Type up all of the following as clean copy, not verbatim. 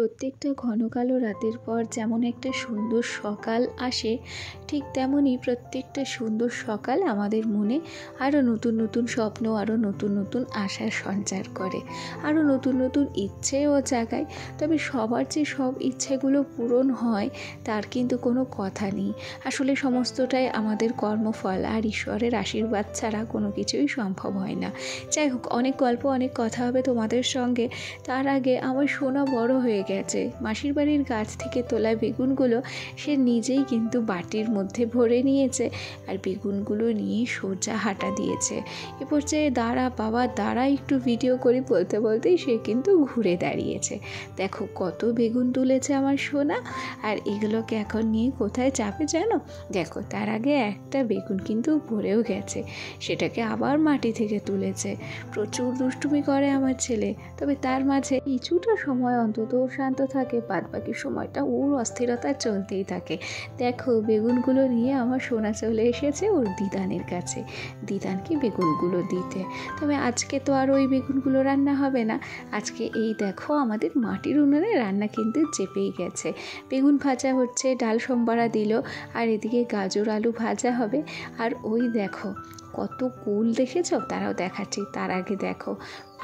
প্রত্যেকটা ঘন কালো রাতের পর যেমন একটা সুন্দর সকাল আসে, ঠিক তেমনই প্রত্যেকটা সুন্দর সকাল আমাদের মনে আরও নতুন নতুন স্বপ্ন, আরও নতুন নতুন আশার সঞ্চার করে, আরও নতুন নতুন ইচ্ছেও জাগায়। তবে সবার যে সব ইচ্ছেগুলো পূরণ হয় তার কিন্তু কোনো কথা নেই। আসলে সমস্তটাই আমাদের কর্মফল, আর ঈশ্বরের আশীর্বাদ ছাড়া কোনো কিছুই সম্ভব হয় না। যাই হোক, অনেক গল্প, অনেক কথা হবে তোমাদের সঙ্গে। তার আগে আমার সোনা বড় হয়ে গেছে। মাসির বাড়ির গাছ থেকে তোলা বেগুনগুলো সে নিজেই কিন্তু বাটির মধ্যে ভরে নিয়েছে, আর বেগুনগুলো নিয়ে সোজা হাঁটা দিয়েছে। এ পর্যায়ে দাঁড়া বাবা দাঁড়া, একটু ভিডিও করি বলতে বলতেই সে কিন্তু ঘুরে দাঁড়িয়েছে। দেখো কত বেগুন তুলেছে আমার সোনা, আর এগুলোকে এখন নিয়ে কোথায় চাপে জানো? দেখো, তার আগে একটা বেগুন কিন্তু পড়েও গেছে, সেটাকে আবার মাটি থেকে তুলেছে। প্রচুর দুষ্টুমি করে আমার ছেলে, তবে তার মাঝে কিছুটা সময় অন্তত শান্ত থাকে, বাদ বাকি সময়টা ওর অস্থিরতা চলতেই থাকে। দেখো, বেগুনগুলো নিয়ে আমার সোনা চলে এসেছে ওর দিদানের কাছে, দিদানকে বেগুনগুলো দিতে। তবে আজকে তো আর ওই বেগুনগুলো রান্না হবে না। আজকে এই দেখো আমাদের মাটির উনুনে রান্না কিন্তু চেপেই গেছে। বেগুন ভাজা হচ্ছে, ডাল সম্বারা দিল, আর এদিকে গাজর আলু ভাজা হবে। আর ওই দেখো কত কুল দেখেছো, তারাও দেখাচ্ছি। তার আগে দেখো,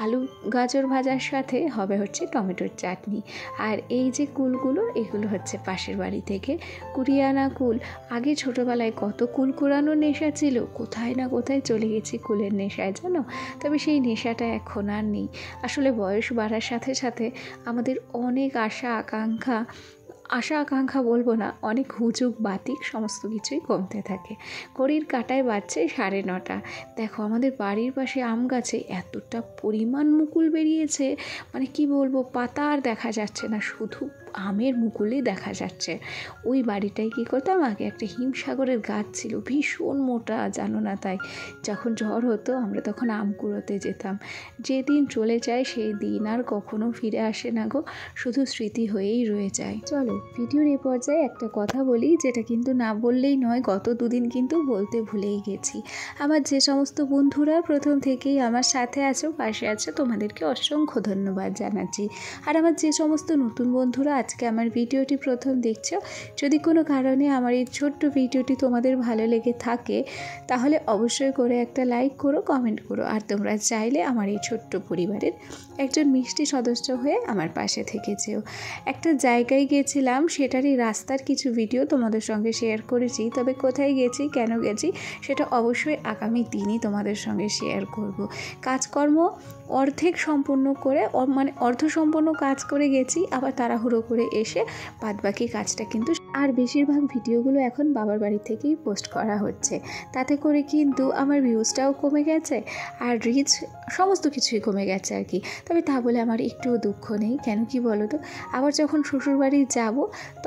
আলু গাজর ভাজার সাথে হবে হচ্ছে টমেটোর চাটনি। আর এই যে কুলগুলো, এগুলো হচ্ছে পাশের বাড়ি থেকে কুড়িয়ে আনা কুল। আগে ছোটোবেলায় কত কুল কুড়ানোর নেশা ছিল, কোথায় না কোথায় চলে গেছি কুলের নেশায় জানো। তবে সেই নেশাটা এখন আর নেই। আসলে বয়স বাড়ার সাথে সাথে আমাদের অনেক আশা আকাঙ্ক্ষা বলবো না, অনেক হুজুগ বাতিক সমস্ত কিছুই কমতে থাকে। ঘড়ির কাঁটায় বাজছে 9:30। দেখো, আমাদের বাড়ির পাশে আম গাছে এতটা পরিমাণ মুকুল বেরিয়েছে, মানে কি বলবো, পাতা আর দেখা যাচ্ছে না, শুধু আমের মুকুলই দেখা যাচ্ছে। ওই বাড়িটায় কী করতাম, আগে একটা হিমসাগরের গাছ ছিল, ভীষণ মোটা জানো না। তাই যখন ঝড় হতো আমরা তখন আম কুড়োতে যেতাম। যেদিন চলে যায় সেই দিন আর কখনো ফিরে আসে না গো, শুধু স্মৃতি হয়েই রয়ে যায়। চলো ভিডিওর এই পর্যায়ে একটা কথা বলি, যেটা কিন্তু না বললেই নয়। গত দুদিন কিন্তু বলতে ভুলেই গেছি। আমার যে সমস্ত বন্ধুরা প্রথম থেকেই আমার সাথে আছো, পাশে আছো, তোমাদেরকে অসংখ্য ধন্যবাদ জানাচ্ছি। আর আমার যে সমস্ত নতুন বন্ধুরা আজকে আমার ভিডিওটি প্রথম দেখছো, যদি কোনো কারণে আমার এই ছোট্ট ভিডিওটি তোমাদের ভালো লেগে থাকে তাহলে অবশ্যই করে একটা লাইক করো, কমেন্ট করো। আর তোমরা চাইলে আমার এই ছোট্ট পরিবারের একজন মিষ্টি সদস্য হয়ে আমার পাশে থেকে যেও। একটা জায়গায় গেছিলাম, সেটারই রাস্তার কিছু ভিডিও তোমাদের সঙ্গে শেয়ার করেছি। তবে কোথায় গেছি, কেন গেছি, সেটা অবশ্যই আগামী দিনই তোমাদের সঙ্গে শেয়ার করব। কাজকর্ম অর্ধেক সম্পূর্ণ করে, মানে অর্ধসম্পন্ন কাজ করে গেছি, আবার তাড়াহুড়ো করে এসে বাদবাকি কাজটা কিন্তু। আর বেশিরভাগ ভিডিওগুলো এখন বাবার বাড়ি থেকেই পোস্ট করা হচ্ছে, তাতে করে কিন্তু আমার ভিউজটাও কমে গেছে, আর রিচ সমস্ত কিছুই কমে গেছে আর কি। তবে তা বলে আমার একটুও দুঃখ নেই। কেন কি বলো তো, আবার যখন শ্বশুরবাড়ি যাব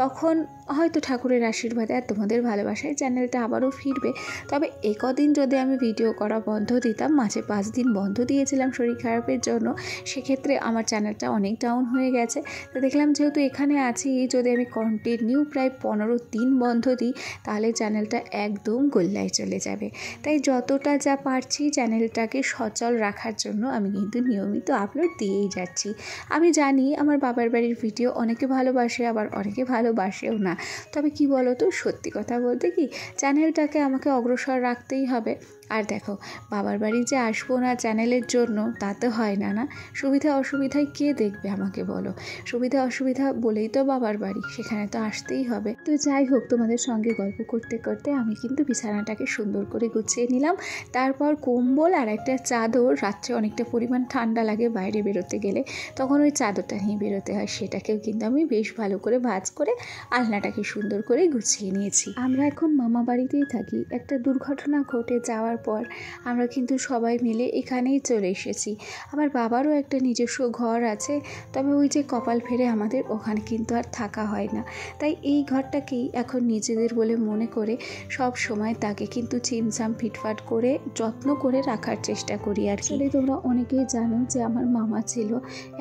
তখন হয়তো ঠাকুরের আশীর্বাদে আর তোমাদের ভালোবাসায় চ্যানেলটা আবারও ফিরবে। তবে কদিন যদি আমি ভিডিও করা বন্ধ দিতাম, মাঝে 5 দিন বন্ধ দিয়েছিলাম শরীর খারাপের জন্য, সেক্ষেত্রে আমার চ্যানেলটা অনেক ডাউন হয়ে গেছে। তো দেখলাম যেহেতু এখানে আছি, যদি আমি কন্টিনিউ প্রায় 15 দিন বন্ধ দিই তাহলে চ্যানেলটা একদম গোল্লায় চলে যাবে। তাই যতটা যা পারছি চ্যানেলটাকে সচল রাখার জন্য আমি কিন্তু নিয়মিত আপলোড দিয়েই যাচ্ছি। আমি জানি আমার বাবার বাড়ির ভিডিও অনেকে ভালোবাসে, আবার অনেকে ভালোবাসেও না। তবে কি বলো তো, সত্যি কথা বলতে কি, চ্যানেলটাকে আমাকে অগ্রসর রাখতেই হবে। আর দেখো, বাবার বাড়ি যে আসবো না চ্যানেলের জন্য তা তো হয় না। না, সুবিধা অসুবিধায় কে দেখবে আমাকে বলো? সুবিধা অসুবিধা বলেই তো বাবার বাড়ি, সেখানে তো আসতেই হবে। তো যাই হোক, তোমাদের সঙ্গে গল্প করতে করতে আমি কিন্তু বিছানাটাকে সুন্দর করে গুছিয়ে নিলাম। তারপর কম্বল আর একটা চাদর, রাত্রে অনেকটা পরিমাণ ঠান্ডা লাগে বাইরে বেরোতে গেলে, তখন ওই চাদরটা নিয়ে বেরোতে হয়, সেটাকেও কিন্তু আমি বেশ ভালো করে ভাঁজ করে আলনাটাকে সুন্দর করে গুছিয়ে নিয়েছি। আমরা এখন মামা বাড়িতেই থাকি। একটা দুর্ঘটনা ঘটে যাওয়ার পর আমরা কিন্তু সবাই মিলে এখানেই চলে এসেছি। আমার বাবারও একটা নিজস্ব ঘর আছে, তবে ওই যে কপাল ফেরে আমাদের ওখানে কিন্তু আর থাকা হয় না। তাই এই ঘরটাকেই এখন নিজেদের বলে মনে করে সব সময় তাকে কিন্তু ছিমছাম ফিটফাট করে যত্ন করে রাখার চেষ্টা করি আর কি। তোমরা অনেকেই জানো যে আমার মামা ছিল,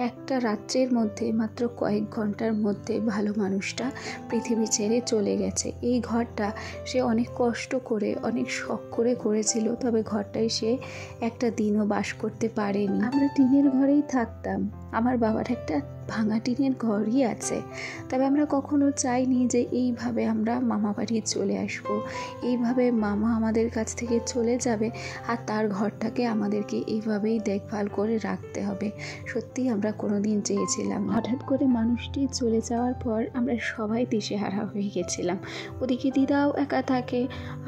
একটা রাত্রের মধ্যে, মাত্র কয়েক ঘন্টার মধ্যে ভালো মানুষটা পৃথিবী ছেড়ে চলে গেছে। এই ঘরটা সে অনেক কষ্ট করে, অনেক শখ করে করেছিল, তবে ঘরটায় সে একটা দিনও বাস করতে পারেনি। আমরা টিনের ঘরেই থাকতাম। আমার বাবার একটা ভাঙা টিনের ঘরই আছে। তবে আমরা কখনো চাইনি যে এইভাবে আমরা মামা বাড়ি চলে আসব, এইভাবে মামা আমাদের কাছ থেকে চলে যাবে আর তার ঘরটাকে আমাদেরকে এইভাবেই দেখভাল করে রাখতে হবে। সত্যি আমরা কোনোদিন চেয়েছিলাম। হঠাৎ করে মানুষটি চলে যাওয়ার পর আমরা সবাই দিশেহারা হয়ে গেছিলাম। ওদিকে দিদাও একা থাকে,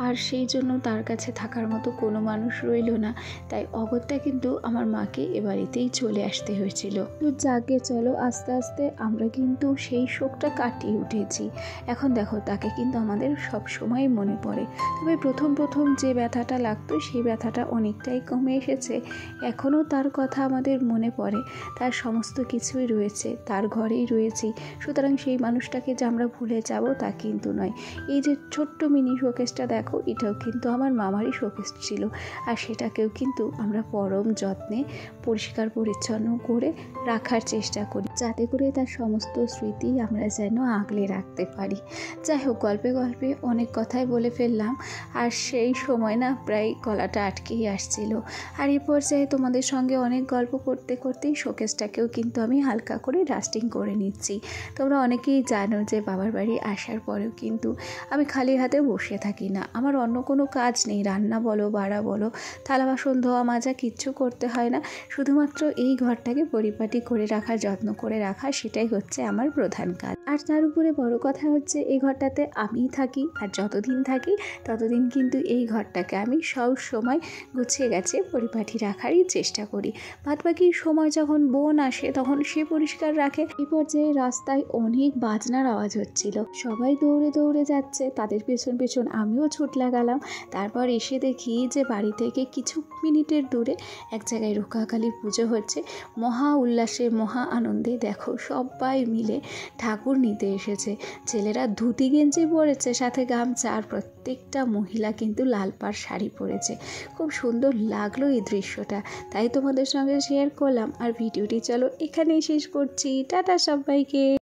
আর সেই জন্য তার কাছে থাকার মতো কোনো মানুষ রইল না। তাই অগত্যা কিন্তু আমার মাকে এ বাড়িতেই চলে আসতে হয়েছিল। তো যাকে চলো, আস্তে আস্তে আমরা কিন্তু সেই শোকটা কাটিয়ে উঠেছি। এখন দেখো, তাকে কিন্তু আমাদের সব সময় মনে পড়ে। তবে প্রথম যে ব্যথাটা লাগতো সেই ব্যথাটা অনেকটাই কমে এসেছে। এখনও তার কথা আমাদের মনে পড়ে, তার সমস্ত কিছুই রয়েছে, তার ঘরেই রয়েছি। সুতরাং সেই মানুষটাকে যে আমরা ভুলে যাব তা কিন্তু নয়। এই যে ছোট্ট মিনি শোকেসটা দেখো, এটাও কিন্তু আমার মামারই শোকেস ছিল, আর সেটাকেও কিন্তু আমরা পরম যত্নে পরিষ্কার পরিচ্ছন্ন করে রাখার চেষ্টা করি, যাতে করে তার সমস্ত স্মৃতি আমরা যেন আগলে রাখতে পারি। যাই হোক, গল্পে গল্পে অনেক কথাই বলে ফেললাম, আর সেই সময় না প্রায় গলাটা আটকেই আসছিল। আর এই পর্যায়ে তোমাদের সঙ্গে অনেক গল্প করতে করতেই শোকেসটাকেও কিন্তু আমি হালকা করে ডাস্টিং করে নিচ্ছি। তোমরা অনেকেই জানো যে বাবার বাড়ি আসার পরেও কিন্তু আমি খালি হাতে বসে থাকি না। আমার অন্য কোনো কাজ নেই, রান্না বলো, বাড়া বলো, থালা বাসন ধোয়া মাজা কিচ্ছু করতে হয় না। শুধুমাত্র এই ঘরটাকে পরিপাটি করে রাখা, যত্ন করে রাখা, সেটাই হচ্ছে আমার প্রধান কাজ। আর তার উপরে বড় কথা হচ্ছে, এই ঘরটাতে আমিই থাকি, আর যতদিন থাকি ততদিন কিন্তু এই ঘরটাকে আমি সব সময় গুছিয়ে গেছে পরিপাটি রাখারই চেষ্টা করি। বাদবাকি সময় যখন বোন আসে তখন সে পরিষ্কার রাখে। এই পর্যায়ে রাস্তায় অনেক বাজনার আওয়াজ হচ্ছিল, সবাই দৌড়ে দৌড়ে যাচ্ছে, তাদের পেছন পেছন আমিও ছুট লাগালাম। তারপর এসে দেখি যে বাড়ি থেকে কিছু মিনিটের দূরে এক জায়গায় রোকাকালীর পুজো হচ্ছে। মহা উল্লাসে, মহা আনন্দে দেখো সবাই মিলে ঠাকুর নিতে এসেছে। ছেলেরা ধুতি গেঞ্জি পরেছে, সাথে গামছা, আর প্রত্যেকটা মহিলা কিন্তু লাল পাড় শাড়ি পরেছে। খুব সুন্দর লাগলো এই দৃশ্যটা, তাই তোমাদের সঙ্গে শেয়ার করলাম। আর ভিডিওটি চলো এখানেই শেষ করছি। টাটা সবাইকে।